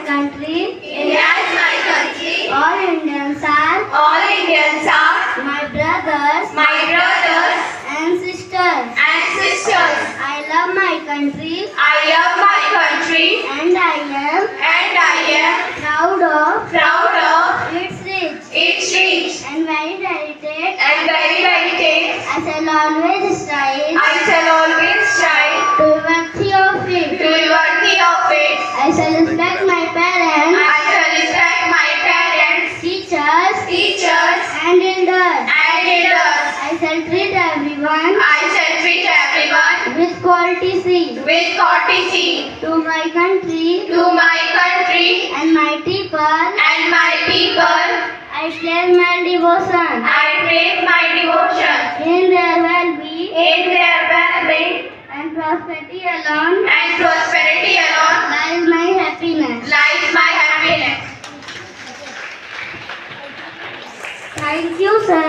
country. India is my country. All Indians are my brothers and sisters. I love my country I love my country and I am and I am proud of proud of its rich its rich and varied heritage. and very heritage. I shall always strive I shall always strive to be worthy of it. to be worthy of it. I shall respect my parents, I shall respect my parents, teachers, teachers, and elders. and leaders. I shall treat everyone I shall treat everyone with courtesy. with courtesy. To my country To my country and my people, and my people, I share my devotion. I praise my devotion. In their well-being In their well-being and prosperity alone and prosperity alone lies my happiness. lies my happiness. Thank you, sir.